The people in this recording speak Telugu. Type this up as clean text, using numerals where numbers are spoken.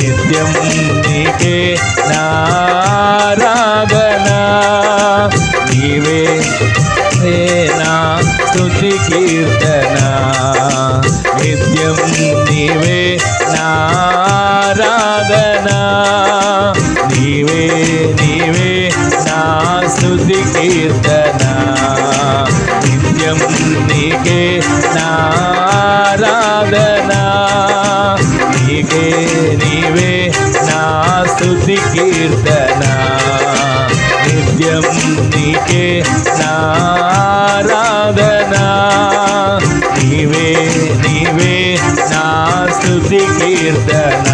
నిత్యం నీకే నారాధనా నీవే నా స్తుతి కీర్తన నిత్యం నీవే నారాధనా నీవే నీవే నా స్తుతి కీర్తన నిత్యం నీకే నారాధనా నీకే నీవే నా స్తుతి కీర్తన నిత్యం నీకే నారాధనా నీవే నీవే నా స్తుతి కీర్తన